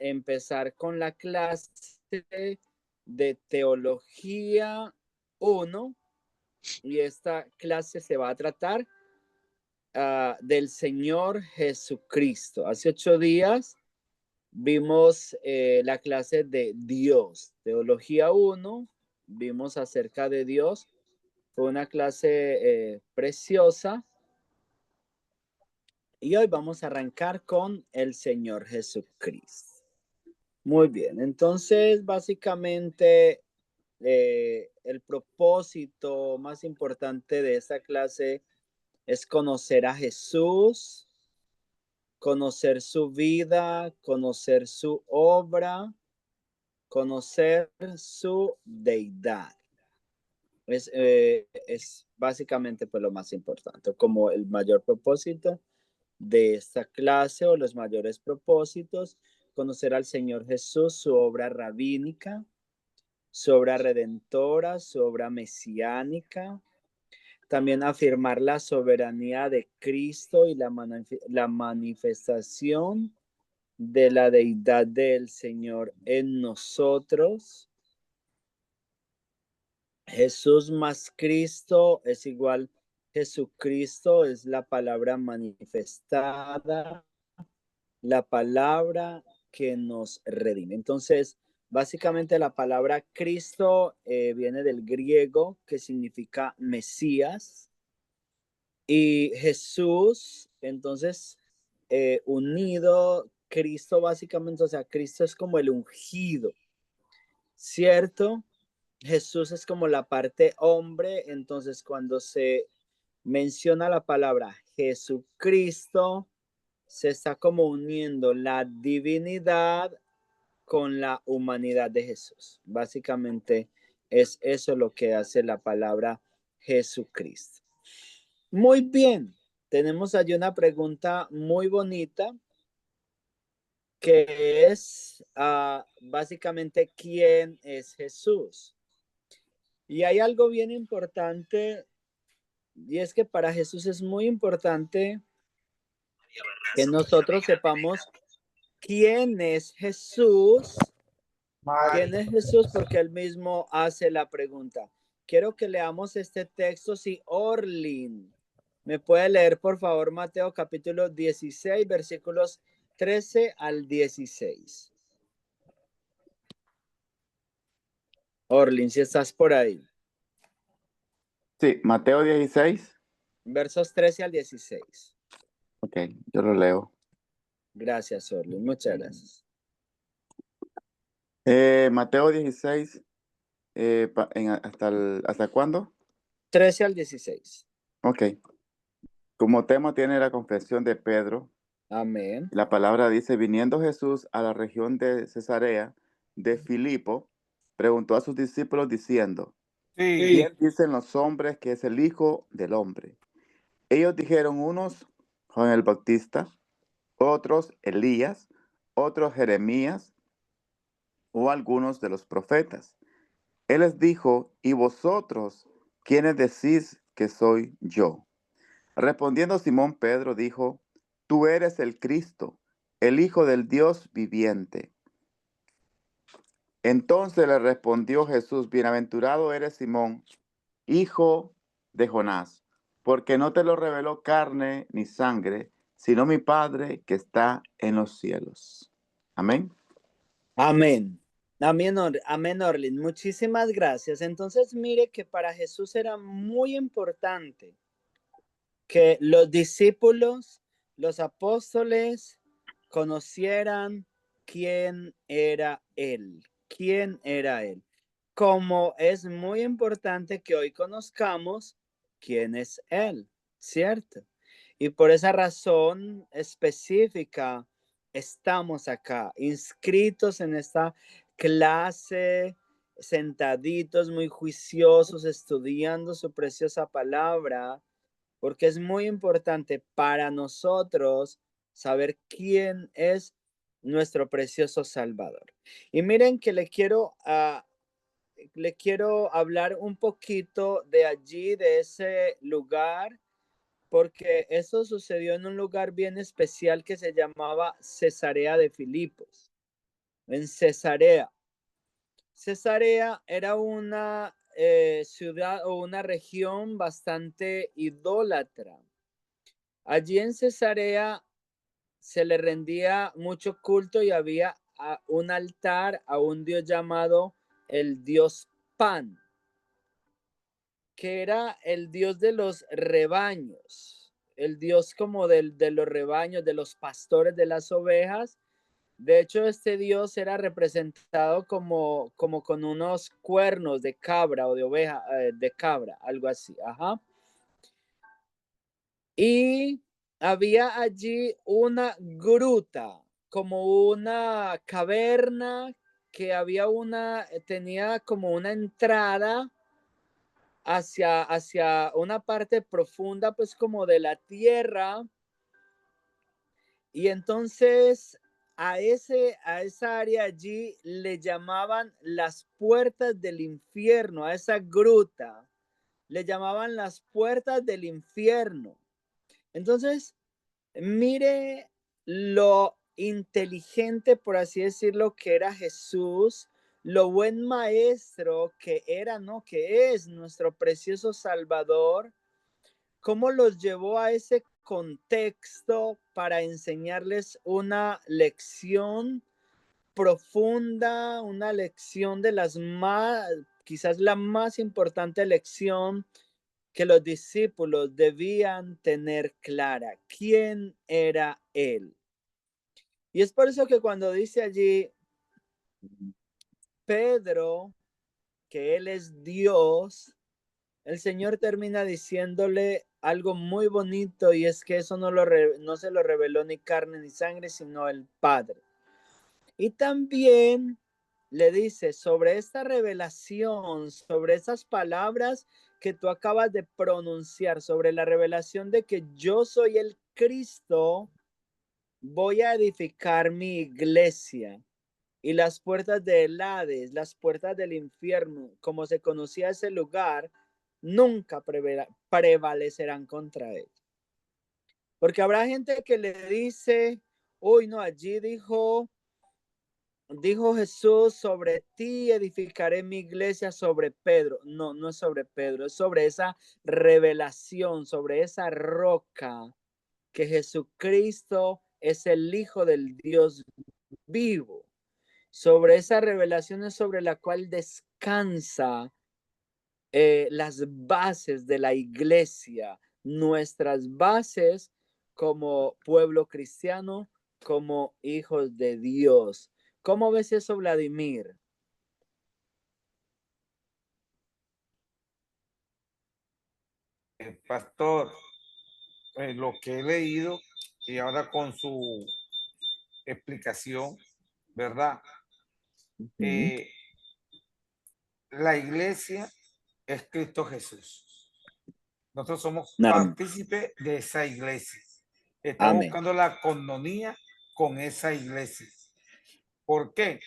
empezar con la clase de Teología 1 y esta clase se va a tratar del Señor Jesucristo. Hace 8 días vimos la clase de Dios, Teología 1, vimos acerca de Dios. Fue una clase preciosa. Y hoy vamos a arrancar con el Señor Jesucristo. Muy bien, entonces básicamente el propósito más importante de esta clase es conocer a Jesús, conocer su vida, conocer su obra, conocer su deidad. Es básicamente pues lo más importante, como el mayor propósito de esta clase o los mayores propósitos: conocer al Señor Jesús, su obra rabínica, su obra redentora, su obra mesiánica. También afirmar la soberanía de Cristo y la manifestación de la deidad del Señor en nosotros. Jesús más Cristo es igual. Jesucristo es la palabra manifestada, la palabra que nos redime. Entonces, básicamente la palabra Cristo viene del griego, que significa Mesías, y Jesús, entonces, unido, Cristo básicamente, o sea, Cristo es como el ungido, ¿cierto? Jesús es como la parte hombre. Entonces, cuando se menciona la palabra Jesucristo, se está como uniendo la divinidad con la humanidad de Jesús. Básicamente es eso lo que hace la palabra Jesucristo. Muy bien, tenemos allí una pregunta muy bonita que es básicamente ¿quién es Jesús? Y hay algo bien importante, y es que para Jesús es muy importante que nosotros sepamos quién es Jesús. ¿Quién es Jesús? Porque él mismo hace la pregunta. Quiero que leamos este texto. Si Orlin me puede leer, por favor, Mateo capítulo 16, versículos 13 al 16. Orlin, si estás por ahí. Sí, Mateo 16. Versos 13 al 16. Ok, yo lo leo. Gracias, Orlin. Muchas gracias. Mateo 16, ¿hasta cuándo? 13 al 16. Ok. Como tema tiene la confesión de Pedro. Amén. La palabra dice: viniendo Jesús a la región de Cesarea de Filipo, preguntó a sus discípulos diciendo: ¿quién dicen los hombres que es el Hijo del Hombre? Ellos dijeron, unos Juan el Bautista, otros Elías, otros Jeremías o algunos de los profetas. Él les dijo: ¿y vosotros quiénes decís que soy yo? Respondiendo Simón Pedro dijo: tú eres el Cristo, el Hijo del Dios viviente. Entonces le respondió Jesús: bienaventurado eres Simón, hijo de Jonás, porque no te lo reveló carne ni sangre, sino mi Padre que está en los cielos. Amén. Amén. Amén, amén, Orlin. Muchísimas gracias. Entonces, mire que para Jesús era muy importante que los discípulos, los apóstoles, conocieran quién era Él. ¿Quién era Él? Como es muy importante que hoy conozcamos quién es Él, ¿cierto? Y por esa razón específica estamos acá, inscritos en esta clase, sentaditos, muy juiciosos, estudiando su preciosa palabra, porque es muy importante para nosotros saber quién es nuestro precioso Salvador. Y miren que le quiero hablar un poquito de allí, de ese lugar, porque eso sucedió en un lugar bien especial que se llamaba Cesarea de Filipos. en Cesarea. Cesarea era una ciudad o una región bastante idólatra. Allí en Cesarea se le rendía mucho culto y había un altar a un dios llamado el dios Pan, que era el dios de los rebaños, el dios como de los rebaños, de los pastores de las ovejas. De hecho, este dios era representado como con unos cuernos de cabra o de oveja, de cabra, algo así. Ajá. Y había allí una gruta, como una caverna que tenía como una entrada hacia una parte profunda, pues como de la tierra. Y entonces a esa área allí le llamaban las puertas del infierno, a esa gruta, le llamaban las puertas del infierno. Entonces, mire lo inteligente, por así decirlo, que era Jesús, lo buen maestro que era, ¿no? Que es nuestro precioso Salvador, cómo los llevó a ese contexto para enseñarles una lección profunda, una lección de las más, quizás la más importante lección que los discípulos debían tener clara: quién era él. Y es por eso que cuando dice allí Pedro que él es Dios, el Señor termina diciéndole algo muy bonito, y es que eso no se lo reveló ni carne ni sangre, sino el Padre. Y también le dice sobre esta revelación, sobre esas palabras que tú acabas de pronunciar, sobre la revelación de que yo soy el Cristo, voy a edificar mi iglesia, y las puertas del Hades, las puertas del infierno, como se conocía ese lugar, nunca prevalecerán contra él. Porque habrá gente que le dice: uy, no, allí dijo Jesús, sobre ti edificaré mi iglesia, sobre Pedro. No, no es sobre Pedro, es sobre esa revelación, sobre esa roca, que Jesucristo es el Hijo del Dios vivo. Sobre esa revelación es sobre la cual descansa las bases de la iglesia, nuestras bases como pueblo cristiano, como hijos de Dios. ¿Cómo ves eso, Vladimir? Pastor, lo que he leído y ahora con su explicación, ¿verdad? La iglesia es Cristo Jesús. Nosotros somos partícipes de esa iglesia. Estamos buscando la coinonía con esa iglesia. ¿Por qué?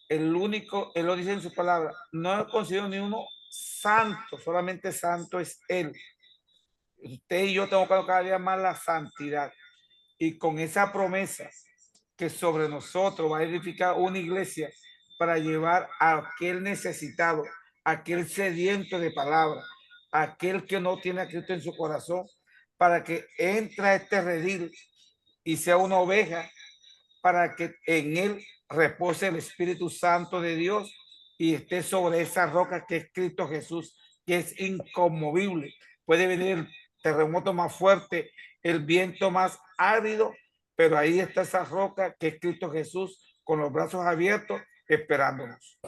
El único, él lo dice en su palabra, no he considerado ni uno santo, solamente santo es él. Usted y yo tenemos que cada día más la santidad. Y con esa promesa que sobre nosotros va a edificar una iglesia para llevar a aquel necesitado, a aquel sediento de palabra, a aquel que no tiene a Cristo en su corazón, para que entre a este redil y sea una oveja, para que en él repose el Espíritu Santo de Dios y esté sobre esa roca que es Cristo Jesús, que es inconmovible. Puede venir el terremoto más fuerte, el viento más árido, pero ahí está esa roca que es Cristo Jesús, con los brazos abiertos, esperándonos.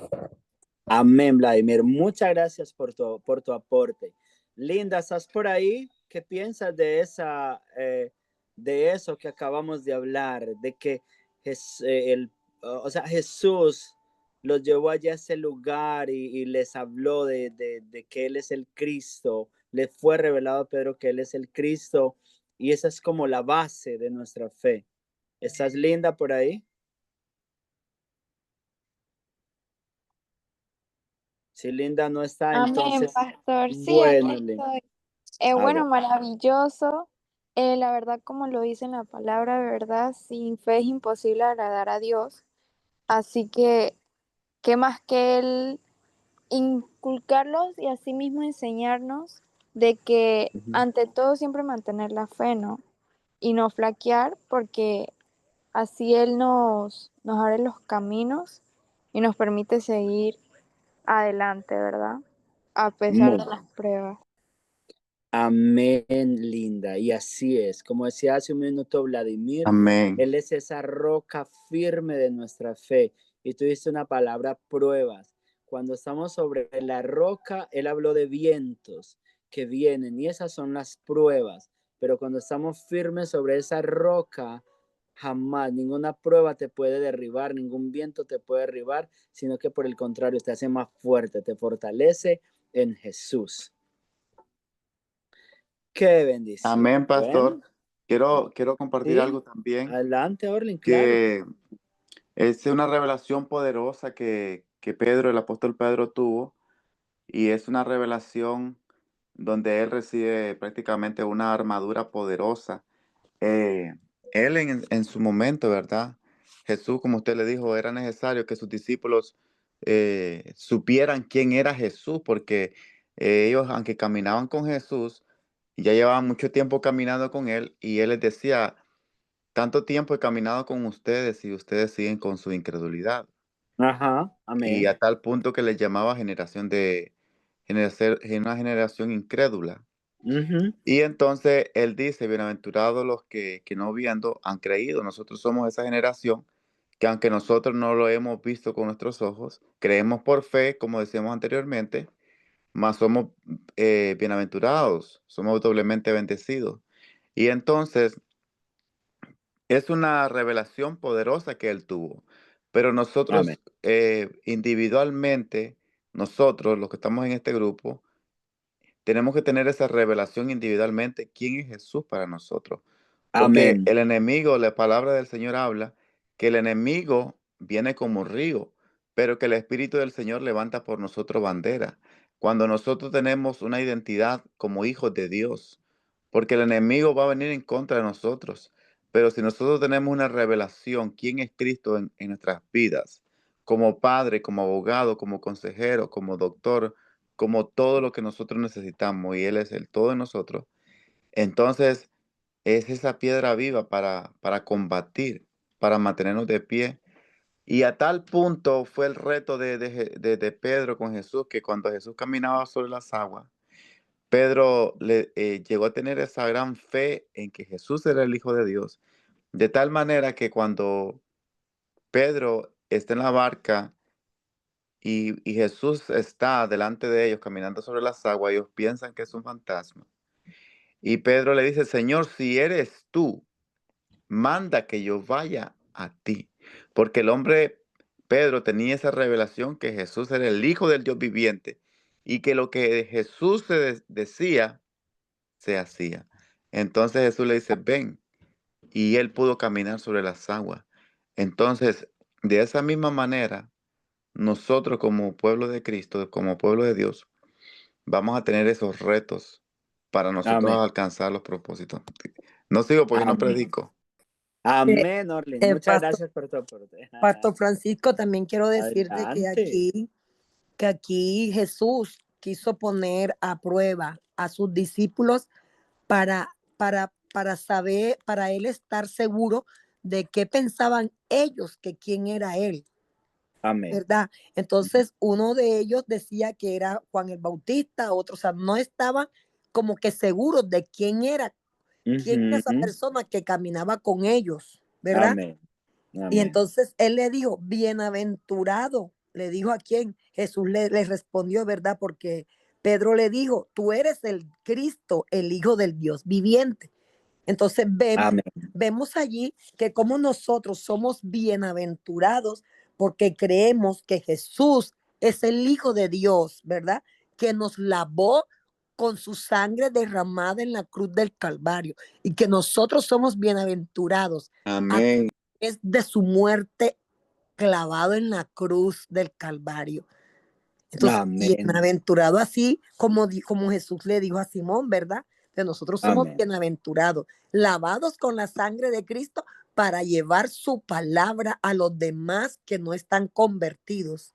Amén, Vladimir. Muchas gracias por tu aporte. Linda, ¿estás por ahí? ¿Qué piensas de eso que acabamos de hablar? De que Jesús los llevó allá a ese lugar y les habló de que Él es el Cristo. Le fue revelado a Pedro que Él es el Cristo, y esa es como la base de nuestra fe. ¿Estás linda por ahí? Si Linda no está, Amén, entonces, pastor. Sí, bueno, aquí Linda. estoy. Bueno, maravilloso. La verdad, como lo dice en la palabra, de verdad, sin fe es imposible agradar a Dios. Así que, ¿qué más que Él inculcarlos y asimismo enseñarnos de que ante todo siempre mantener la fe, ¿no? Y no flaquear, porque así Él nos abre los caminos y nos permite seguir adelante, ¿verdad? A pesar de las pruebas. Amén, linda. Y así es. Como decía hace un minuto Vladimir, Amén. Él es esa roca firme de nuestra fe. Y tú dices una palabra, pruebas. Cuando estamos sobre la roca, Él habló de vientos que vienen y esas son las pruebas. Pero cuando estamos firmes sobre esa roca, jamás ninguna prueba te puede derribar, ningún viento te puede derribar, sino que por el contrario te hace más fuerte, te fortalece en Jesús. Qué bendición. Amén, pastor. Bueno, Quiero compartir sí, algo también, adelante, Orlin, claro. que es una revelación poderosa que Pedro, el apóstol Pedro, tuvo, y es una revelación donde él recibe prácticamente una armadura poderosa. Él en su momento, ¿verdad? Jesús, como usted le dijo, era necesario que sus discípulos supieran quién era Jesús, porque ellos, aunque caminaban con Jesús, ya llevaban mucho tiempo caminando con él, y él les decía, tanto tiempo he caminado con ustedes y ustedes siguen con su incredulidad. Ajá, Y amén. a tal punto que les llamaba una generación incrédula. Y entonces él dice, bienaventurados los que no viendo han creído. Nosotros somos esa generación que aunque nosotros no lo hemos visto con nuestros ojos, creemos por fe, como decíamos anteriormente, mas somos bienaventurados, somos doblemente bendecidos. Y entonces es una revelación poderosa que él tuvo. Pero Amén. nosotros individualmente, nosotros los que estamos en este grupo, tenemos que tener esa revelación individualmente, quién es Jesús para nosotros. Porque Amén. el enemigo, la palabra del Señor habla, que el enemigo viene como río, pero que el Espíritu del Señor levanta por nosotros bandera. Cuando nosotros tenemos una identidad como hijos de Dios, porque el enemigo va a venir en contra de nosotros. Pero si nosotros tenemos una revelación, quién es Cristo en nuestras vidas, como padre, como abogado, como consejero, como doctor, como todo lo que nosotros necesitamos, y Él es el todo en nosotros, entonces es esa piedra viva para combatir, para mantenernos de pie. Y a tal punto fue el reto de Pedro con Jesús, que cuando Jesús caminaba sobre las aguas, Pedro llegó a tener esa gran fe en que Jesús era el Hijo de Dios, de tal manera que cuando Pedro está en la barca y Jesús está delante de ellos caminando sobre las aguas, ellos piensan que es un fantasma. Y Pedro le dice, Señor, si eres tú, manda que yo vaya a ti. Porque el hombre, Pedro, tenía esa revelación que Jesús era el Hijo del Dios viviente y que lo que Jesús decía, se hacía. Entonces Jesús le dice, ven. Y él pudo caminar sobre las aguas. Entonces, de esa misma manera, nosotros como pueblo de Cristo, como pueblo de Dios, vamos a tener esos retos para nosotros Amén. alcanzar los propósitos. No sigo porque no Amén. predico. Amén, Orlin. Muchas Pastor, gracias por tu aporte. Pastor Francisco, también quiero decirte Adelante. que aquí Jesús quiso poner a prueba a sus discípulos para saber, para él estar seguro de qué pensaban ellos, que quién era él, Amén. ¿verdad? Entonces, uno de ellos decía que era Juan el Bautista, otro, o sea, no estaban como que seguros de quién era esa persona que caminaba con ellos, ¿verdad? Amén. Y Amén. entonces él le dijo, bienaventurado, le dijo a quién, Jesús le respondió, ¿verdad? Porque Pedro le dijo, tú eres el Cristo, el Hijo del Dios viviente. Entonces Amén. vemos allí que como nosotros somos bienaventurados porque creemos que Jesús es el Hijo de Dios, ¿verdad? Que nos lavó con su sangre derramada en la cruz del Calvario y que nosotros somos bienaventurados Amén. es de su muerte clavado en la cruz del Calvario. Entonces, Amén. bienaventurado así como Jesús le dijo a Simón, ¿verdad? Que nosotros somos Amén. bienaventurados, lavados con la sangre de Cristo para llevar su palabra a los demás que no están convertidos.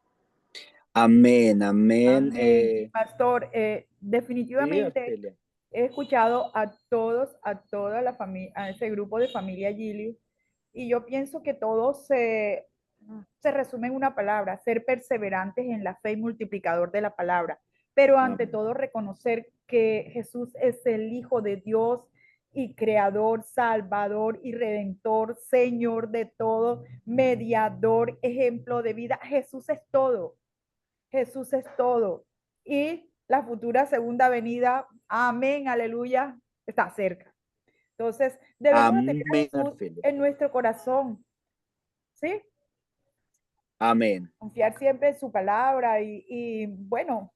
Amén, amén. Amén. Pastor, Sí, definitivamente Arcelia. he escuchado a toda la familia, a ese grupo de familia Gilius, y yo pienso que todo se resume en una palabra: ser perseverantes en la fe y multiplicador de la palabra. Pero ante Amén. todo, reconocer que Jesús es el Hijo de Dios y Creador, Salvador y Redentor, Señor de todo, mediador, ejemplo de vida. Jesús es todo. Jesús es todo. Y la futura segunda venida, amén, aleluya, está cerca. Entonces, debemos de tener a Amén, Jesús Arcelia. en nuestro corazón, ¿sí? Amén. Confiar siempre en su palabra y bueno,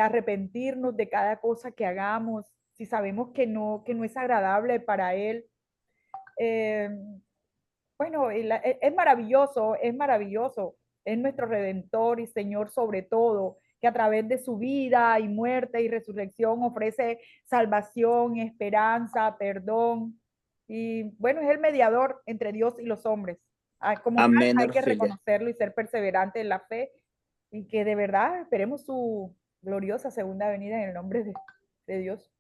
arrepentirnos de cada cosa que hagamos, si sabemos que no es agradable para Él. Eh, bueno, es maravilloso, es nuestro Redentor y Señor sobre todo, que a través de su vida y muerte y resurrección ofrece salvación, esperanza, perdón. Y bueno, es el mediador entre Dios y los hombres. Como tal, Amén, hay que Arcelia. reconocerlo y ser perseverante en la fe, y que de verdad esperemos su gloriosa segunda venida en el nombre de Dios.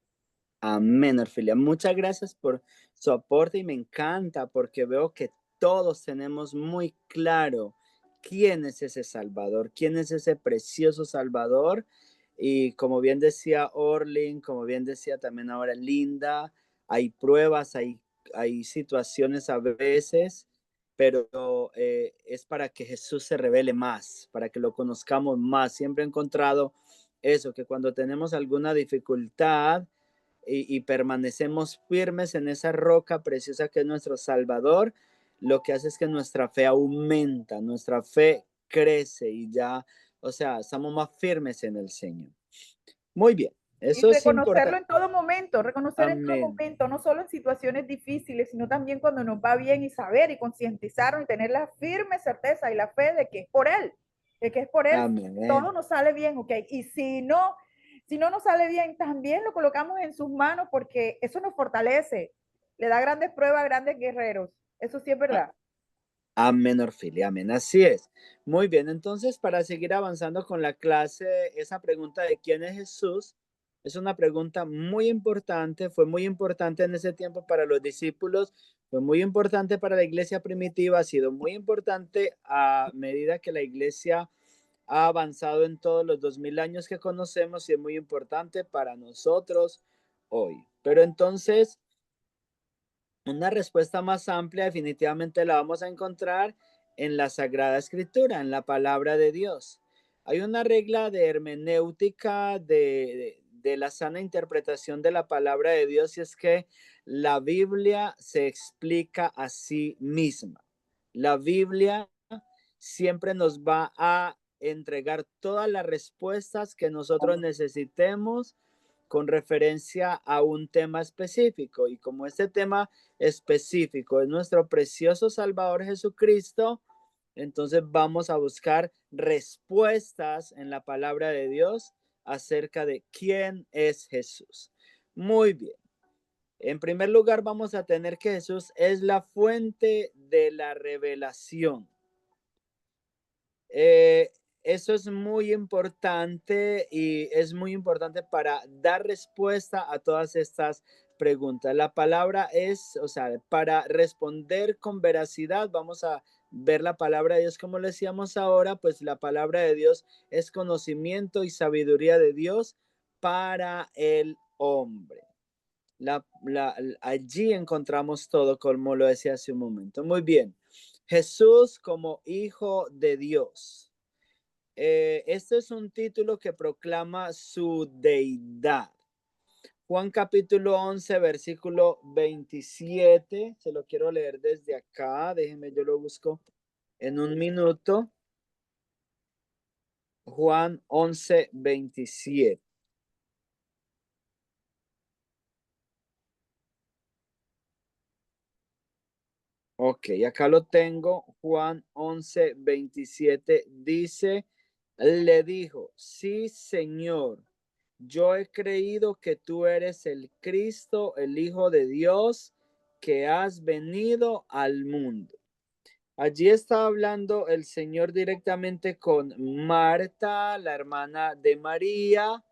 Amén, Orfilia. Muchas gracias por su aporte y me encanta porque veo que todos tenemos muy claro quién es ese Salvador, quién es ese precioso Salvador. Y como bien decía Orlin, como bien decía también ahora Linda, hay pruebas, hay situaciones a veces, pero es para que Jesús se revele más, para que lo conozcamos más. Siempre he encontrado eso, que cuando tenemos alguna dificultad, y permanecemos firmes en esa roca preciosa que es nuestro Salvador, lo que hace es que nuestra fe aumenta, nuestra fe crece y ya, o sea, estamos más firmes en el Señor. Muy bien, Y eso es reconocerlo importante. en todo momento, reconocer en todo Amén. momento, no solo en situaciones difíciles, sino también cuando nos va bien, y saber y concientizarnos y tener la firme certeza y la fe de que es por Él, Amén. todo nos sale bien, ¿ok? Y si no nos sale bien, también lo colocamos en sus manos, porque eso nos fortalece, le da grandes pruebas a grandes guerreros. Eso sí es verdad. Amén, Orfilia, amén. Así es. Muy bien, entonces para seguir avanzando con la clase, esa pregunta de quién es Jesús es una pregunta muy importante, fue muy importante en ese tiempo para los discípulos, fue muy importante para la iglesia primitiva, ha sido muy importante a medida que la iglesia ha avanzado en todos los 2000 años que conocemos y es muy importante para nosotros hoy. Pero entonces, una respuesta más amplia definitivamente la vamos a encontrar en la Sagrada Escritura, en la palabra de Dios. Hay una regla de hermenéutica de la sana interpretación de la palabra de Dios, y es que la Biblia se explica a sí misma. La Biblia siempre nos va a entregar todas las respuestas que nosotros necesitemos con referencia a un tema específico. Y como este tema específico es nuestro precioso Salvador Jesucristo, entonces vamos a buscar respuestas en la palabra de Dios acerca de quién es Jesús. Muy bien. En primer lugar, vamos a tener que Jesús es la fuente de la revelación. Eso es muy importante y es muy importante para dar respuesta a todas estas preguntas. La palabra es, o sea, para responder con veracidad, vamos a ver la palabra de Dios como le decíamos ahora, pues la palabra de Dios es conocimiento y sabiduría de Dios para el hombre. Allí encontramos todo, como lo decía hace un momento. Muy bien. Jesús como hijo de Dios. Este es un título que proclama su deidad. Juan capítulo 11, versículo 27. Se lo quiero leer desde acá. Déjenme, yo lo busco en un minuto. Juan 11, 27. Ok, acá lo tengo. Juan 11, 27 dice, le dijo, sí, Señor, yo he creído que tú eres el Cristo, el Hijo de Dios, que has venido al mundo. Allí está hablando el Señor directamente con Marta, la hermana de María,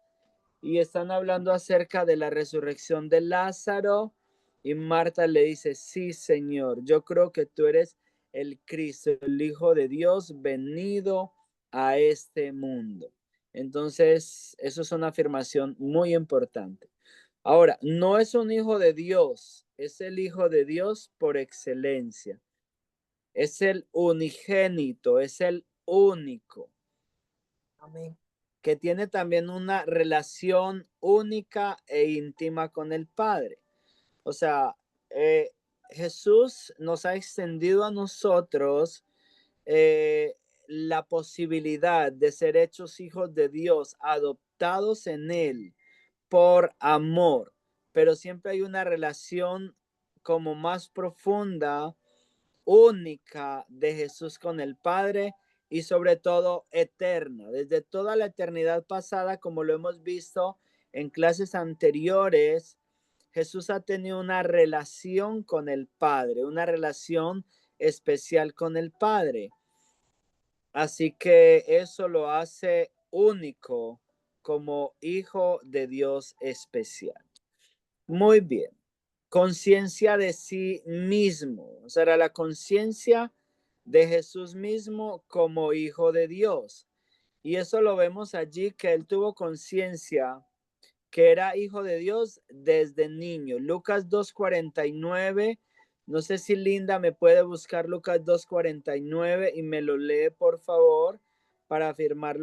y están hablando acerca de la resurrección de Lázaro. Y Marta le dice, sí, Señor, yo creo que tú eres el Cristo, el Hijo de Dios, venido a este mundo. Entonces, eso es una afirmación muy importante. Ahora, no es un hijo de Dios, es el Hijo de Dios por excelencia. Es el unigénito, es el único. Amén. Que tiene también una relación única e íntima con el Padre. O sea, Jesús nos ha extendido a nosotros la posibilidad de ser hechos hijos de Dios, adoptados en Él por amor, pero siempre hay una relación como más profunda, única de Jesús con el Padre y sobre todo eterna. Desde toda la eternidad pasada, como lo hemos visto en clases anteriores, Jesús ha tenido una relación con el Padre, una relación especial con el Padre. Así que eso lo hace único como hijo de Dios especial. Muy bien. Conciencia de sí mismo. O sea, era la conciencia de Jesús mismo como hijo de Dios. Y eso lo vemos allí, que él tuvo conciencia que era hijo de Dios desde niño. Lucas 2:49. No sé si Linda me puede buscar Lucas 2:49 y me lo lee, por favor, para afirmar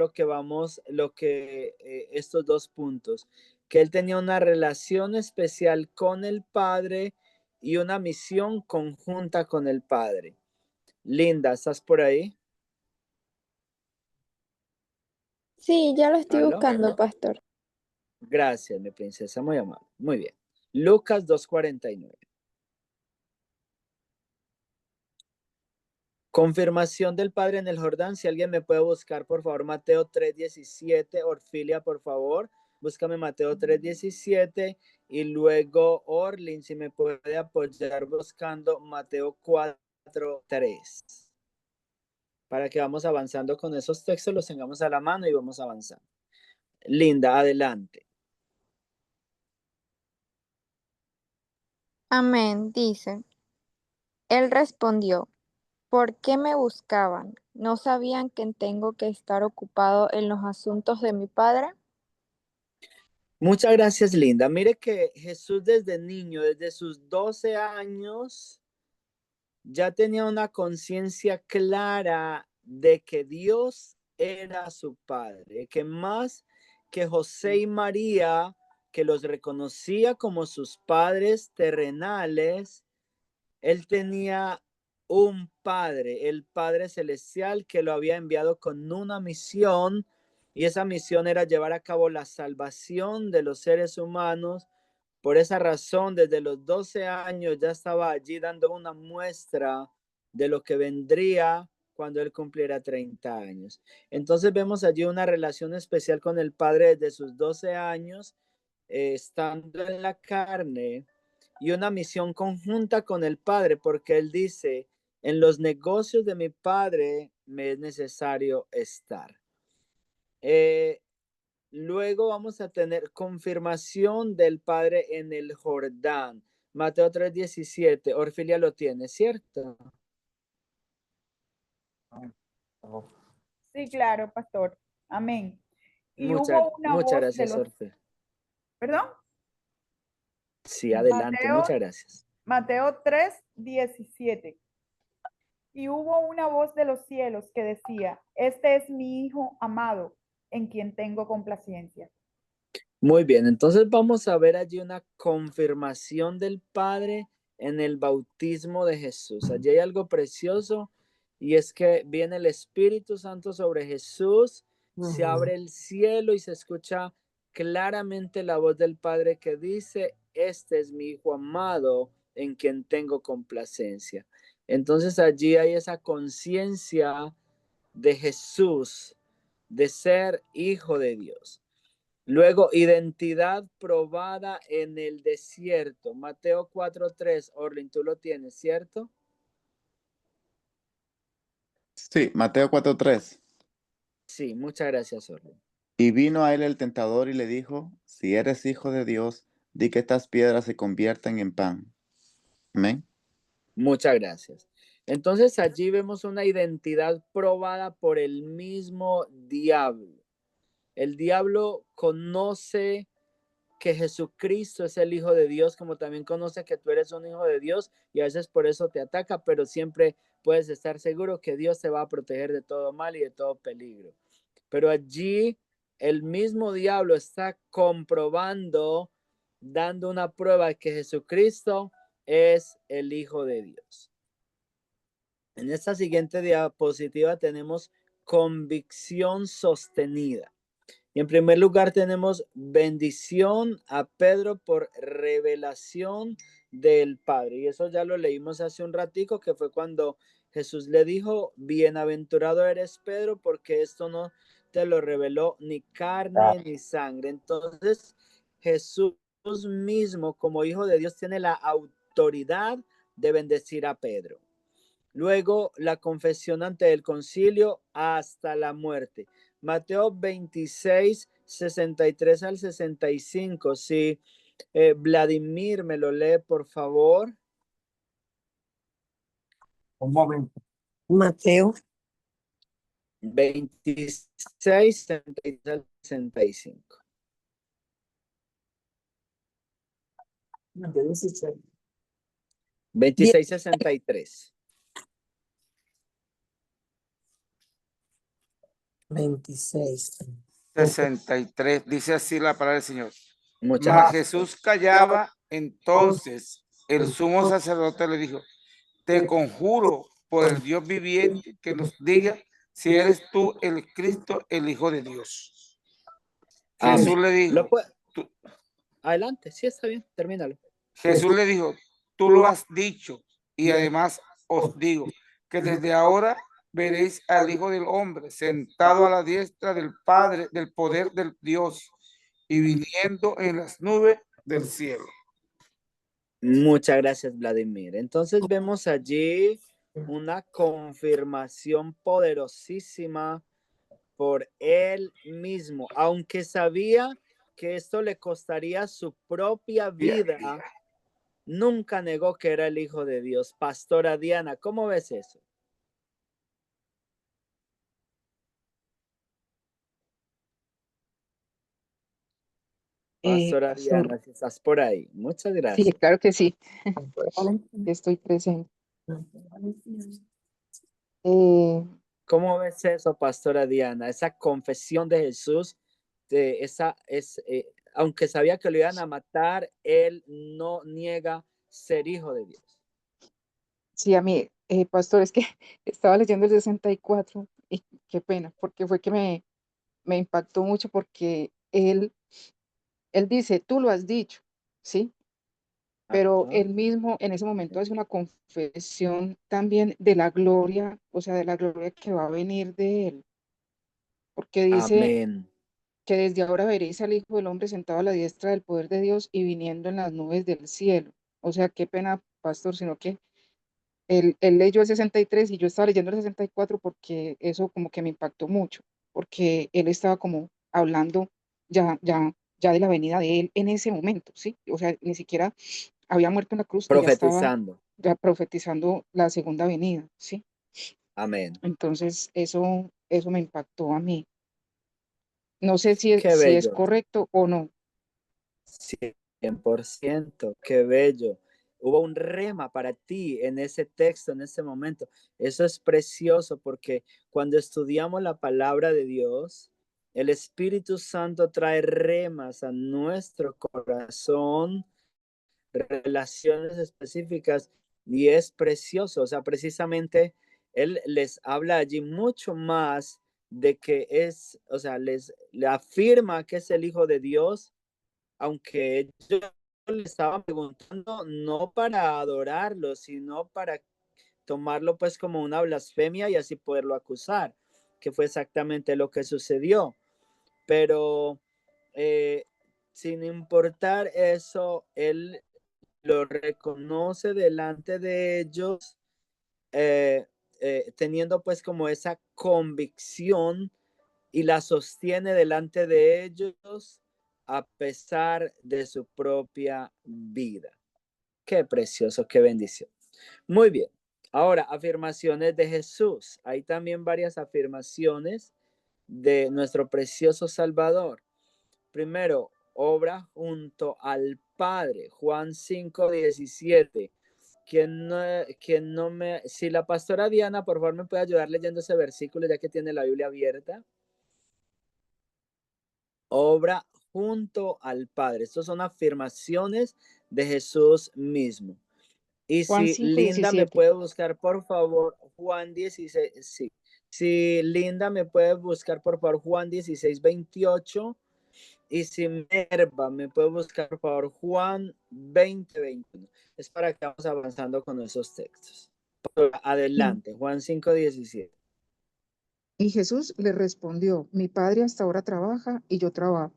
estos dos puntos. Que él tenía una relación especial con el Padre y una misión conjunta con el Padre. Linda, ¿estás por ahí? Sí, ya lo estoy ¿Aló? buscando, pastor. Gracias, mi princesa, muy amable. Muy bien. Lucas 2:49. Confirmación del Padre en el Jordán. Si alguien me puede buscar, por favor, Mateo 3:17. Orfilia, por favor, búscame Mateo 3:17. Y luego, Orlin, si me puede apoyar buscando Mateo 4:3. Para que vamos avanzando con esos textos, los tengamos a la mano y vamos avanzando. Linda, adelante. Amén, dice. Él respondió, ¿por qué me buscaban? ¿No sabían que tengo que estar ocupado en los asuntos de mi Padre? Muchas gracias, Linda. Mire que Jesús desde niño, desde sus 12 años, ya tenía una conciencia clara de que Dios era su Padre, que más que José y María, que los reconocía como sus padres terrenales, él tenía un Padre, el Padre Celestial, que lo había enviado con una misión, y esa misión era llevar a cabo la salvación de los seres humanos. Por esa razón, desde los 12 años ya estaba allí dando una muestra de lo que vendría cuando él cumpliera 30 años. Entonces vemos allí una relación especial con el Padre desde sus 12 años, estando en la carne, y una misión conjunta con el Padre, porque él dice, en los negocios de mi Padre me es necesario estar. Luego vamos a tener confirmación del Padre en el Jordán. Mateo 3:17. Orfilia lo tiene, ¿cierto? Sí, claro, pastor. Amén. Y Muchas hubo una voz de gracias, los, Orfilia. ¿perdón? Sí, adelante, Mateo, muchas gracias. Mateo 3:17. Y hubo una voz de los cielos que decía, este es mi Hijo amado, en quien tengo complacencia. Muy bien, entonces vamos a ver allí una confirmación del Padre en el bautismo de Jesús. Allí hay algo precioso, y es que viene el Espíritu Santo sobre Jesús, se abre el cielo y se escucha claramente la voz del Padre que dice, este es mi Hijo amado en quien tengo complacencia. Entonces allí hay esa conciencia de Jesús, de ser hijo de Dios. Luego, identidad probada en el desierto. Mateo 4:3. Orlin, tú lo tienes, ¿cierto? Sí, Mateo 4:3. Sí, muchas gracias, Orlin. Y vino a él el tentador y le dijo, si eres hijo de Dios, di que estas piedras se conviertan en pan. Amén. Muchas gracias. Entonces allí vemos una identidad probada por el mismo diablo. El diablo conoce que Jesucristo es el Hijo de Dios, como también conoce que tú eres un hijo de Dios y a veces por eso te ataca, pero siempre puedes estar seguro que Dios te va a proteger de todo mal y de todo peligro. Pero allí el mismo diablo está comprobando, dando una prueba de que Jesucristo es el Hijo de Dios. En esta siguiente diapositiva tenemos convicción sostenida. Y en primer lugar tenemos bendición a Pedro por revelación del Padre. Y eso ya lo leímos hace un ratico, que fue cuando Jesús le dijo, bienaventurado eres Pedro, porque esto no te lo reveló ni carne ni sangre. Entonces Jesús mismo, como Hijo de Dios, tiene la autoridad de bendecir a Pedro. Luego la confesión ante el concilio hasta la muerte. Mateo 26, 63 al 65. Si Vladimir me lo lee, por favor. Un momento. Mateo 26, 63 al 65. Mateo 16. 26, 63. 26. 63. Dice así la palabra del Señor. Muchas Mas gracias. Jesús callaba. Entonces el sumo sacerdote le dijo, te conjuro por el Dios viviente que nos diga si eres tú el Cristo, el Hijo de Dios. Jesús Amén. le dijo, adelante, sí, está bien, termínalo. Jesús le dijo, tú lo has dicho, y además os digo que desde ahora veréis al Hijo del Hombre sentado a la diestra del Padre, del poder del Dios, y viniendo en las nubes del cielo. Muchas gracias, Vladimir. Entonces vemos allí una confirmación poderosísima por él mismo, aunque sabía que esto le costaría su propia vida, nunca negó que era el Hijo de Dios. Pastora Diana, ¿cómo ves eso? Pastora Diana, si estás por ahí. Muchas gracias. Sí, claro que sí. Estoy presente. ¿Cómo ves eso, Pastora Diana? Esa confesión de Jesús, aunque sabía que lo iban a matar, él no niega ser hijo de Dios. Sí, a mí, pastor, es que estaba leyendo el 64 y qué pena, porque fue que me impactó mucho porque él dice, tú lo has dicho, ¿sí? Pero él mismo en ese momento hace una confesión también de la gloria, o sea, de la gloria que va a venir de él, porque dice Amén. que desde ahora veréis al Hijo del Hombre sentado a la diestra del poder de Dios y viniendo en las nubes del cielo. O sea, qué pena, pastor, sino que él leyó el 63 y yo estaba leyendo el 64 porque eso como que me impactó mucho, porque él estaba como hablando ya de la venida de él en ese momento, ¿sí? O sea, ni siquiera había muerto en la cruz y ya estaba profetizando la segunda venida, ¿sí? Amén. Entonces, eso me impactó a mí. No sé si Qué es bello. correcto o no. 100%, qué bello. Hubo un rema para ti en ese texto, en ese momento. Eso es precioso porque cuando estudiamos la palabra de Dios, el Espíritu Santo trae remas a nuestro corazón, relaciones específicas, y es precioso. O sea, precisamente Él les habla allí mucho más de que es, o sea, le afirma que es el Hijo de Dios, aunque ellos le estaban preguntando no para adorarlo, sino para tomarlo pues como una blasfemia y así poderlo acusar, que fue exactamente lo que sucedió. Pero sin importar eso, Él lo reconoce delante de ellos, teniendo pues como esa convicción y la sostiene delante de ellos a pesar de su propia vida. Qué precioso, qué bendición. Muy bien. Ahora, afirmaciones de Jesús. Hay también varias afirmaciones de nuestro precioso Salvador. Primero, obra junto al Padre. Juan 5:17. Si la pastora Diana, por favor, me puede ayudar leyendo ese versículo, ya que tiene la Biblia abierta. Obra junto al Padre. Estas son afirmaciones de Jesús mismo. Y Juan si Linda 5:17. me puede buscar, por favor, Juan 16, sí. Si Linda me puede buscar, por favor, Juan 16:28. Y si Merva me puede buscar, por favor, Juan 20:21. Es para que vamos avanzando con esos textos. Adelante, Juan 5:17. Y Jesús le respondió, mi padre hasta ahora trabaja y yo trabajo.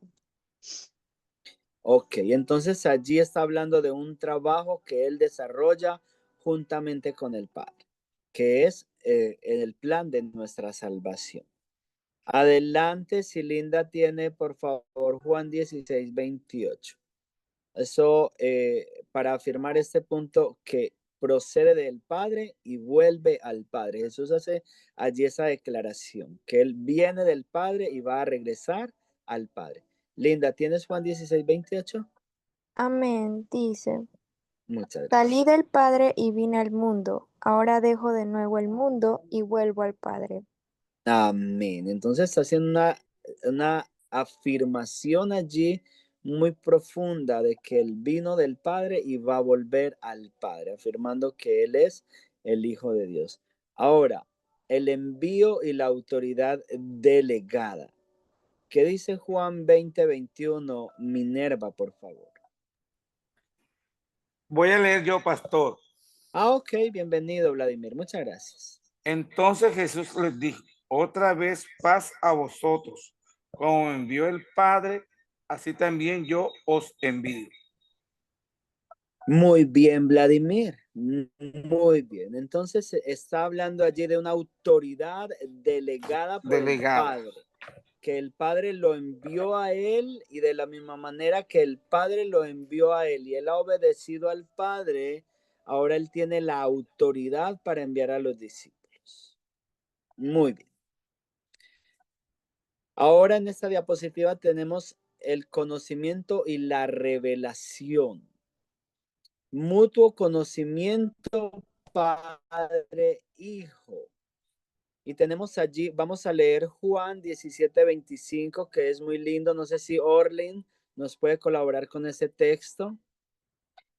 Ok, entonces allí está hablando de un trabajo que él desarrolla juntamente con el Padre, que es el plan de nuestra salvación. Adelante, si Linda tiene, por favor, Juan 16:28. Eso para afirmar este punto que procede del Padre y vuelve al Padre. Jesús hace allí esa declaración, que él viene del Padre y va a regresar al Padre. Linda, ¿tienes Juan 16:28? Amén, dice. Muchas gracias. Salí del Padre y vine al mundo. Ahora dejo de nuevo el mundo y vuelvo al Padre. Amén. Entonces está haciendo una afirmación allí muy profunda de que él vino del Padre y va a volver al Padre, afirmando que él es el Hijo de Dios. Ahora, el envío y la autoridad delegada. ¿Qué dice Juan 20:21? Minerva, por favor. Voy a leer yo, pastor. Ok, bienvenido, Vladimir. Muchas gracias. Entonces Jesús les dijo, otra vez paz a vosotros. Como envió el Padre, así también yo os envío. Muy bien, Vladimir. Muy bien. Entonces está hablando allí de una autoridad delegada por el Padre, que el Padre lo envió a él y de la misma manera que el Padre lo envió a él y él ha obedecido al Padre, ahora él tiene la autoridad para enviar a los discípulos. Muy bien. Ahora en esta diapositiva tenemos el conocimiento y la revelación. Mutuo conocimiento Padre-Hijo. Y tenemos allí, vamos a leer Juan 17:25, que es muy lindo. No sé si Orlin nos puede colaborar con ese texto.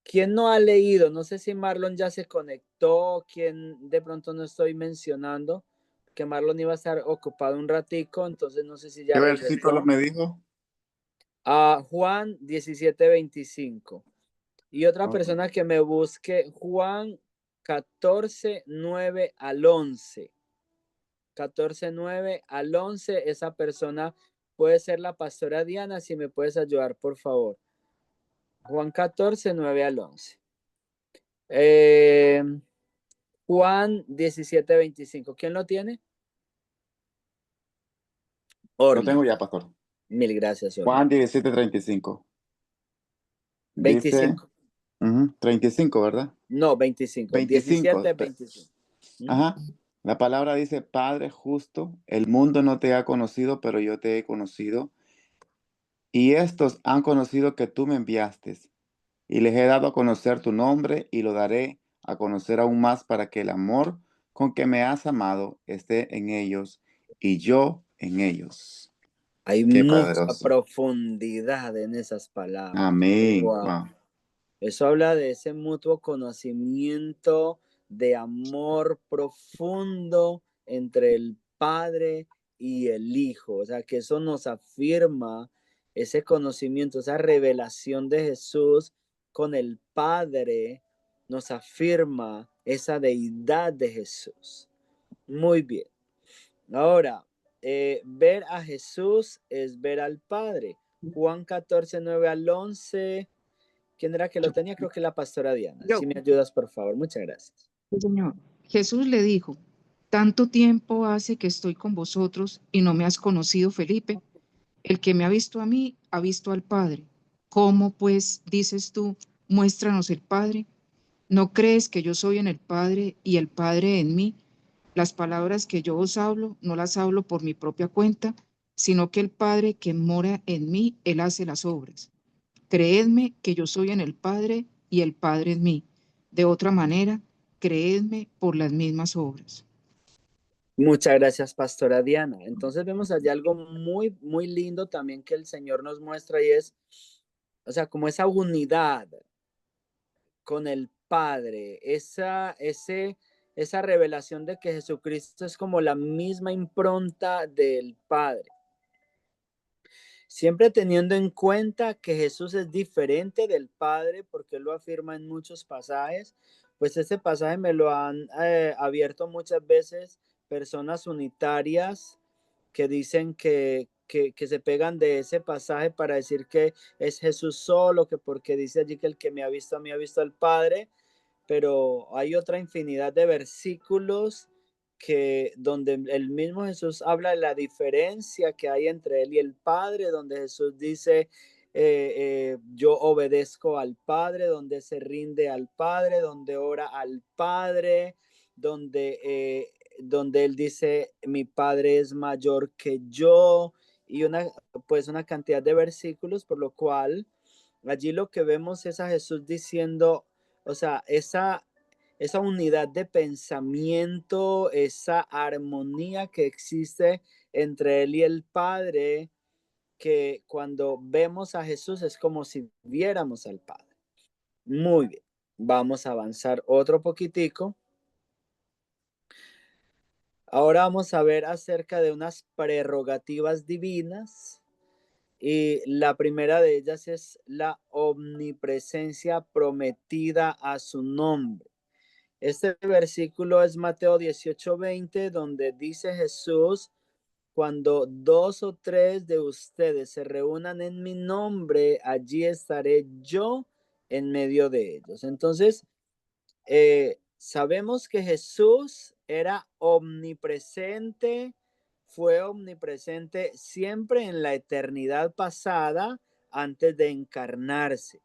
¿Quién no ha leído? No sé si Marlon ya se conectó, quién de pronto no estoy mencionando, que Marlon iba a estar ocupado un ratico, entonces no sé si ya ¿Qué regresó. versículo me dijo? Juan 17:25. Y otra persona que me busque Juan 14:9 al 11. 14:9 al 11. Esa persona puede ser la pastora Diana, si me puedes ayudar, por favor. Juan 14:9 al 11. Juan 17:25. ¿Quién lo tiene? Lo tengo ya, pastor. Mil gracias, Orly. Juan 17:35. 25. Dice, 35, ¿verdad? No, 25. 25. 17:25. Ajá. La palabra dice, Padre justo, el mundo no te ha conocido, pero yo te he conocido. Y estos han conocido que tú me enviaste. Y les he dado a conocer tu nombre y lo daré a conocer aún más para que el amor con que me has amado esté en ellos y yo en ellos. Hay Qué mucha poderoso. profundidad en esas palabras. Amén. Wow. Wow. Eso habla de ese mutuo conocimiento, de amor profundo entre el Padre y el Hijo. O sea, que eso nos afirma ese conocimiento, esa revelación de Jesús con el Padre, nos afirma esa deidad de Jesús. Muy bien. Ahora, ver a Jesús es ver al Padre. Juan 14, 9 al 11. ¿Quién era que lo tenía? Creo que la pastora Diana. Yo. Si me ayudas, por favor. Muchas gracias. Sí, Señor. Jesús le dijo, tanto tiempo hace que estoy con vosotros y no me has conocido, Felipe. El que me ha visto a mí, ha visto al Padre. ¿Cómo, pues, dices tú, muéstranos el Padre? ¿No crees que yo soy en el Padre y el Padre en mí? Las palabras que yo os hablo, no las hablo por mi propia cuenta, sino que el Padre que mora en mí, Él hace las obras. Creedme que yo soy en el Padre y el Padre en mí. De otra manera, creedme por las mismas obras. Muchas gracias, pastora Diana. Entonces vemos allá algo muy, muy lindo también que el Señor nos muestra y es, o sea, como esa unidad con el Padre, esa revelación de que Jesucristo es como la misma impronta del Padre. Siempre teniendo en cuenta que Jesús es diferente del Padre, porque Él lo afirma en muchos pasajes, pues ese pasaje me lo han abierto muchas veces personas unitarias que dicen que se pegan de ese pasaje para decir que es Jesús solo, que porque dice allí que el que me ha visto a mí ha visto al Padre, pero hay otra infinidad de versículos que donde el mismo Jesús habla de la diferencia que hay entre él y el Padre, donde Jesús dice, yo obedezco al Padre, donde se rinde al Padre, donde ora al Padre, donde él dice, mi Padre es mayor que yo, y una cantidad de versículos, por lo cual allí lo que vemos es a Jesús diciendo, o sea, esa unidad de pensamiento, esa armonía que existe entre él y el Padre, que cuando vemos a Jesús es como si viéramos al Padre. Muy bien, vamos a avanzar otro poquitico. Ahora vamos a ver acerca de unas prerrogativas divinas. Y la primera de ellas es la omnipresencia prometida a su nombre. Este versículo es Mateo 18:20, donde dice Jesús, cuando 2 o 3 de ustedes se reúnan en mi nombre, allí estaré yo en medio de ellos. Entonces, sabemos que Jesús era omnipresente, fue omnipresente siempre en la eternidad pasada antes de encarnarse.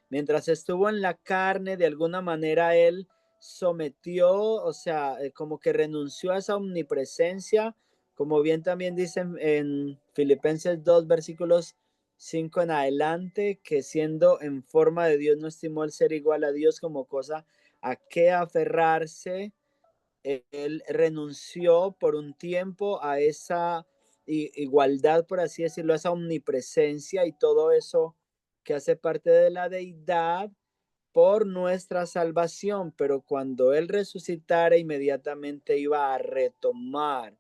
Mientras estuvo en la carne, de alguna manera él sometió, o sea, como que renunció a esa omnipresencia, como bien también dicen en Filipenses 2, versículos 5 en adelante, que siendo en forma de Dios no estimó el ser igual a Dios como cosa a qué aferrarse. Él renunció por un tiempo a esa igualdad, por así decirlo, a esa omnipresencia y todo eso que hace parte de la deidad por nuestra salvación, pero cuando él resucitara inmediatamente iba a retomar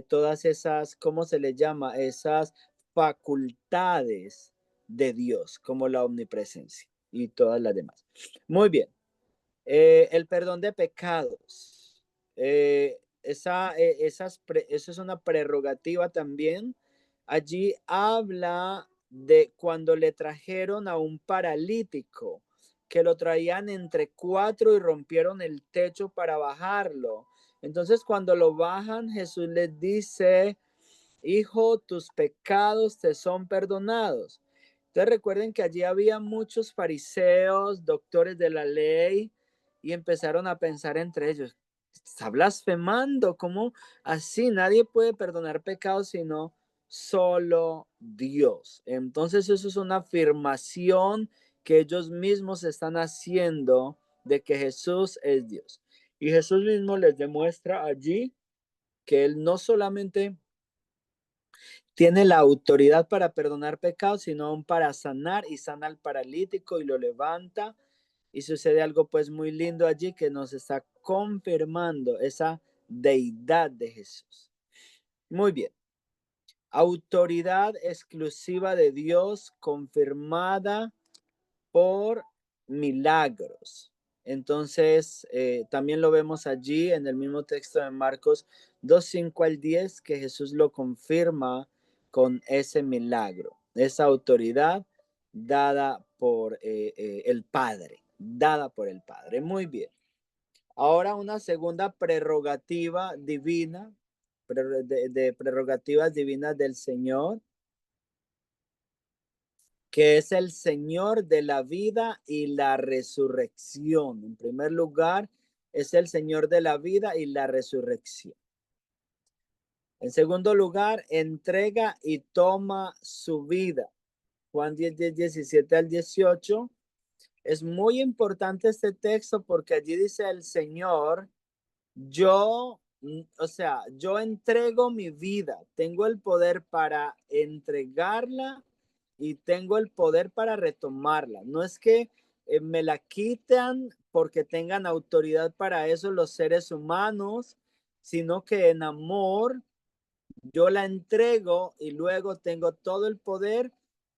todas esas, ¿cómo se le llama? Esas facultades de Dios, como la omnipresencia y todas las demás. Muy bien. El perdón de pecados. Eso es una prerrogativa también. Allí habla de cuando le trajeron a un paralítico, que lo traían entre 4 y rompieron el techo para bajarlo. Entonces, cuando lo bajan, Jesús les dice, hijo, tus pecados te son perdonados. Entonces recuerden que allí había muchos fariseos, doctores de la ley, y empezaron a pensar entre ellos, está blasfemando, ¿cómo así? Nadie puede perdonar pecados sino solo Dios. Entonces eso es una afirmación que ellos mismos están haciendo de que Jesús es Dios. Y Jesús mismo les demuestra allí que él no solamente tiene la autoridad para perdonar pecados, sino aún para sanar, y sana al paralítico y lo levanta. Y sucede algo pues muy lindo allí que nos está confirmando esa deidad de Jesús. Muy bien. Autoridad exclusiva de Dios confirmada por milagros. Entonces, también lo vemos allí en el mismo texto de Marcos 2:5 al 10, que Jesús lo confirma con ese milagro. esa autoridad dada por el Padre, dada por el Padre. Muy bien. Ahora una segunda prerrogativa divina, de prerrogativas divinas del Señor, que es el Señor de la vida y la resurrección. En primer lugar, es el Señor de la vida y la resurrección. En segundo lugar, entrega y toma su vida. Juan 10, 17 al 18. Es muy importante este texto porque allí dice el Señor, yo entrego mi vida, tengo el poder para entregarla y tengo el poder para retomarla. No es que me la quitan porque tengan autoridad para eso los seres humanos, sino que en amor yo la entrego y luego tengo todo el poder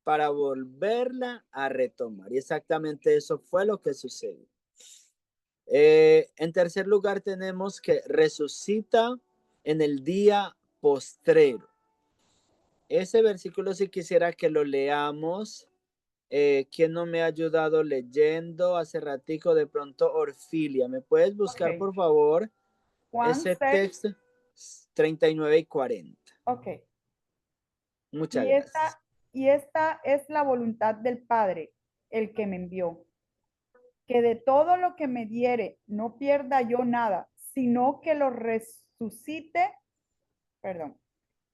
para volverla a retomar. Y exactamente eso fue lo que sucedió. En tercer lugar tenemos que resucita en el día postrero. Ese versículo si quisiera que lo leamos. ¿Quién no me ha ayudado leyendo hace ratico? De pronto Orfilia. ¿Me puedes buscar por favor ese texto? 39 y 40. Ok. Muchas gracias. Y esta es la voluntad del Padre, el que me envió, que de todo lo que me diere no pierda yo nada, sino que lo resucite,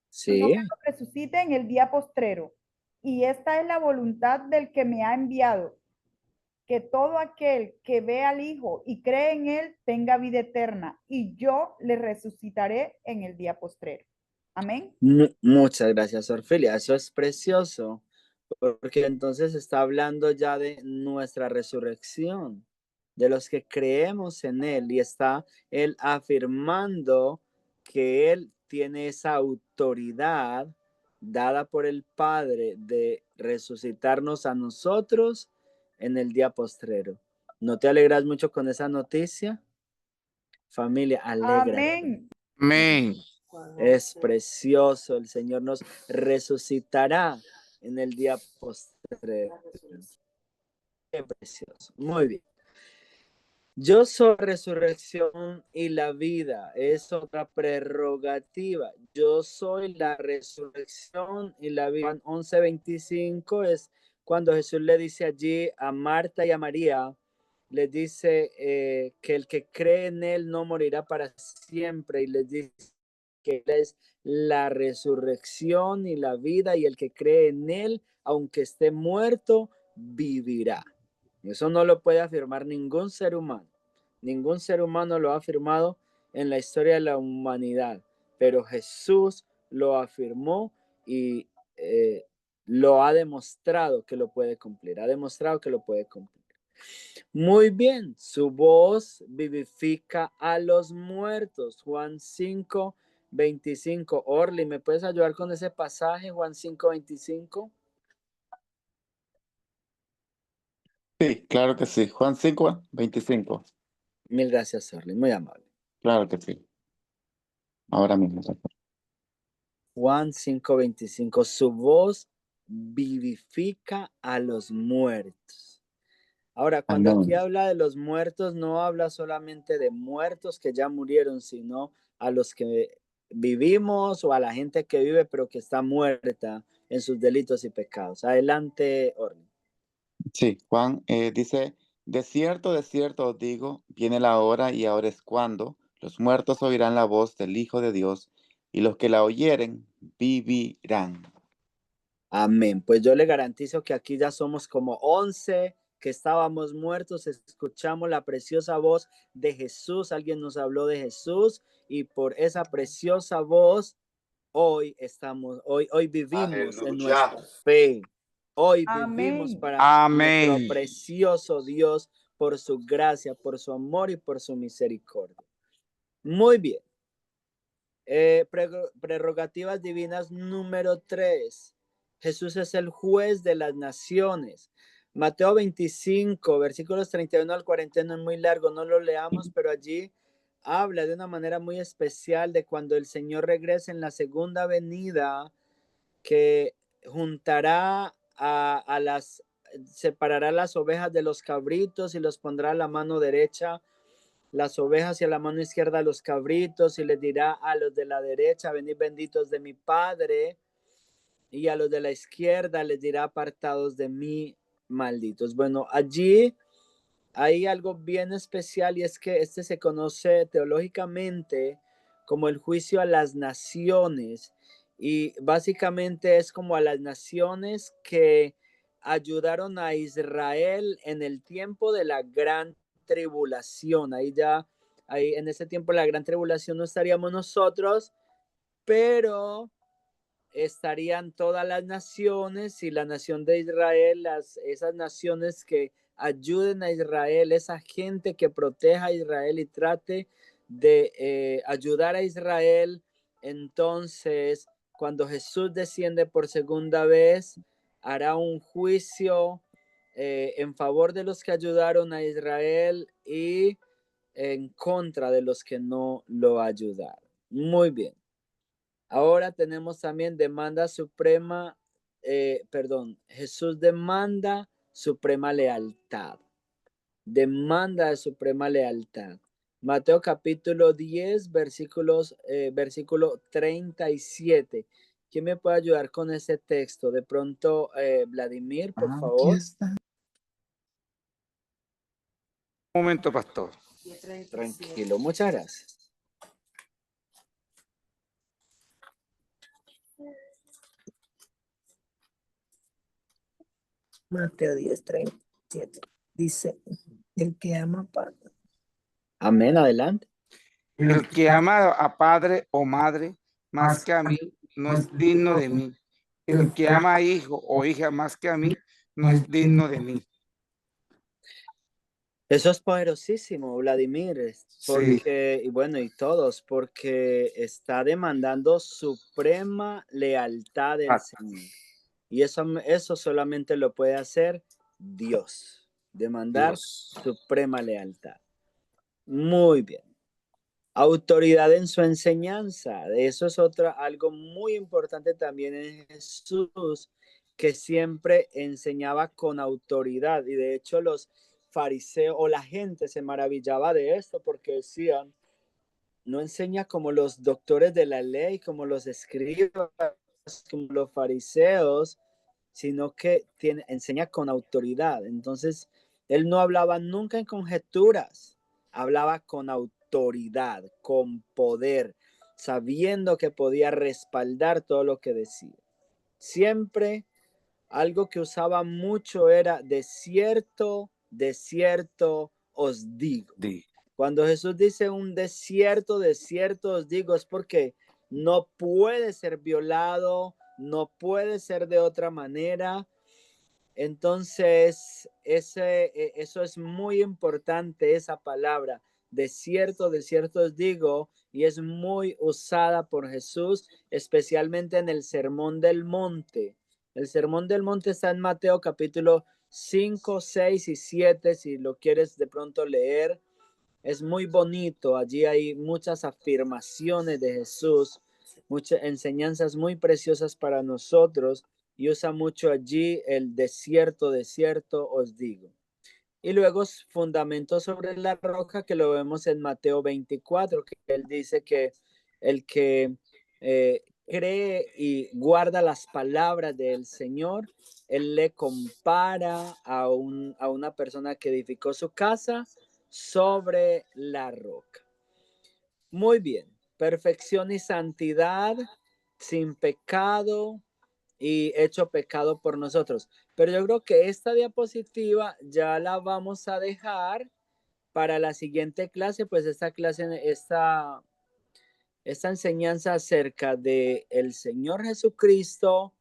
sino que lo resucite en el día postrero. Y esta es la voluntad del que me ha enviado, que todo aquel que ve al Hijo y cree en él tenga vida eterna, y yo le resucitaré en el día postrero. Amén. Muchas gracias, Orfilia. Eso es precioso, porque entonces está hablando ya de nuestra resurrección, de los que creemos en él, y está él afirmando que él tiene esa autoridad dada por el Padre de resucitarnos a nosotros en el día postrero. ¿No te alegras mucho con esa noticia? Familia, alegra. Amén. Amén. Es precioso, el Señor nos resucitará en el día postrero. Qué precioso. Muy bien. Yo soy resurrección y la vida. Es otra prerrogativa. Yo soy la resurrección y la vida. Juan 11:25 es cuando Jesús le dice allí a Marta y a María, les dice que el que cree en él no morirá para siempre, y les dice que él es la resurrección y la vida, y el que cree en él, aunque esté muerto, vivirá. Eso no lo puede afirmar ningún ser humano. Ningún ser humano lo ha afirmado en la historia de la humanidad, pero Jesús lo afirmó y lo ha demostrado que lo puede cumplir. Ha demostrado que lo puede cumplir. Muy bien, su voz vivifica a los muertos. Juan 5:25. Orly, ¿me puedes ayudar con ese pasaje? Juan 5:25. Sí, claro que sí. Juan 5:25. Mil gracias, Orly, muy amable. Claro que sí. Ahora mismo. Juan 5:25. Su voz vivifica a los muertos. Ahora, cuando aquí habla de los muertos, no habla solamente de muertos que ya murieron, sino a los que vivimos o a la gente que vive pero que está muerta en sus delitos y pecados. Adelante, Orly. Sí, Juan dice, de cierto os digo, viene la hora y ahora es cuando los muertos oirán la voz del Hijo de Dios, y los que la oyeren vivirán. Amén. Pues yo le garantizo que aquí ya somos como 11 que estábamos muertos, escuchamos la preciosa voz de Jesús, alguien nos habló de Jesús, y por esa preciosa voz hoy vivimos en nuestra fe. Hoy vivimos para nuestro precioso Dios, por su gracia, por su amor y por su misericordia. Muy bien. Prerrogativas divinas número 3. Jesús es el juez de las naciones. Mateo 25, versículos 31 al 41, es muy largo, no lo leamos, pero allí habla de una manera muy especial de cuando el Señor regrese en la segunda venida, que juntará separará las ovejas de los cabritos y los pondrá a la mano derecha las ovejas y a la mano izquierda los cabritos, y les dirá a los de la derecha, venid benditos de mi Padre, y a los de la izquierda les dirá, apartados de mí, malditos. Bueno, allí hay algo bien especial, y es que este se conoce teológicamente como el juicio a las naciones, y básicamente es como a las naciones que ayudaron a Israel en el tiempo de la gran tribulación. Ahí en ese tiempo de la gran tribulación no estaríamos nosotros, pero estarían todas las naciones, y la nación de Israel, esas naciones que ayuden a Israel, esa gente que proteja a Israel y trate de ayudar a Israel. Entonces, cuando Jesús desciende por segunda vez, hará un juicio en favor de los que ayudaron a Israel y en contra de los que no lo ayudaron. Muy bien. Ahora tenemos también demanda suprema, Jesús demanda suprema lealtad. Demanda de suprema lealtad. Mateo capítulo 10, versículo 37. ¿Quién me puede ayudar con ese texto? De pronto, Vladimir, por favor. Está. Un momento, pastor. Tranquilo, muchas gracias. Mateo 10:37. Dice, el que ama a padre. Amén, adelante. El que ama a padre o madre más que a mí no es digno de mí. El que ama a hijo o hija más que a mí no es digno de mí. Eso es poderosísimo, Vladimir, porque, y bueno, y todos, porque está demandando suprema lealtad del Señor. Y eso solamente lo puede hacer Dios, demandar suprema lealtad. Muy bien. Autoridad en su enseñanza. Eso es algo muy importante también en Jesús, que siempre enseñaba con autoridad. Y de hecho los fariseos o la gente se maravillaba de esto, porque decían, no enseña como los doctores de la ley, como los escribas, como los fariseos, sino que enseña con autoridad. Entonces, él no hablaba nunca en conjeturas, hablaba con autoridad, con poder, sabiendo que podía respaldar todo lo que decía. Siempre algo que usaba mucho era de cierto os digo. Cuando Jesús dice un de cierto os digo, es porque no puede ser violado, no puede ser de otra manera. Entonces, eso es muy importante, esa palabra, de cierto os digo, y es muy usada por Jesús, especialmente en el Sermón del Monte. El Sermón del Monte está en Mateo capítulo 5, 6 y 7, si lo quieres de pronto leer. Es muy bonito, allí hay muchas afirmaciones de Jesús, muchas enseñanzas muy preciosas para nosotros, y usa mucho allí el de cierto os digo. Y luego fundamentos sobre la roca, que lo vemos en Mateo 24, que él dice que el que cree y guarda las palabras del Señor, él le compara a una persona que edificó su casa sobre la roca. Muy bien, perfección y santidad, sin pecado y hecho pecado por nosotros. Pero yo creo que esta diapositiva ya la vamos a dejar para la siguiente clase, pues esta enseñanza acerca de el Señor Jesucristo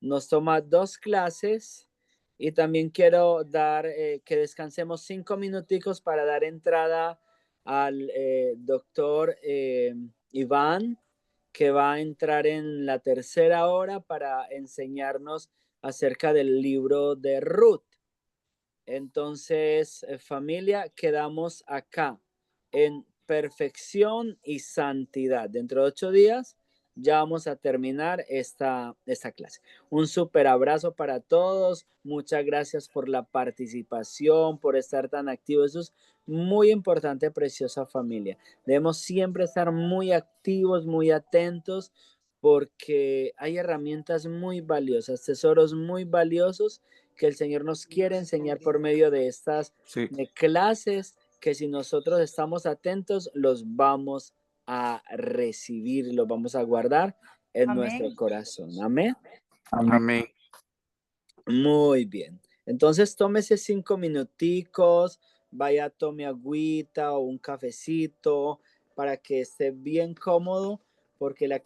nos toma 2 clases, y también quiero dar que descansemos 5 minuticos para dar entrada al doctor Iván, que va a entrar en la tercera hora para enseñarnos acerca del libro de Ruth. Entonces, familia, quedamos acá en perfección y santidad. Dentro de 8 días ya vamos a terminar esta clase. Un súper abrazo para todos. Muchas gracias por la participación, por estar tan activos. Eso es muy importante, preciosa familia. Debemos siempre estar muy activos, muy atentos, porque hay herramientas muy valiosas, tesoros muy valiosos que el Señor nos quiere enseñar por medio de estas clases, que si nosotros estamos atentos, los vamos a recibir, los vamos a guardar en nuestro corazón. Amén. Amén. Muy bien. Entonces, tómese 5 minuticos, vaya, tome agüita o un cafecito para que esté bien cómodo, porque la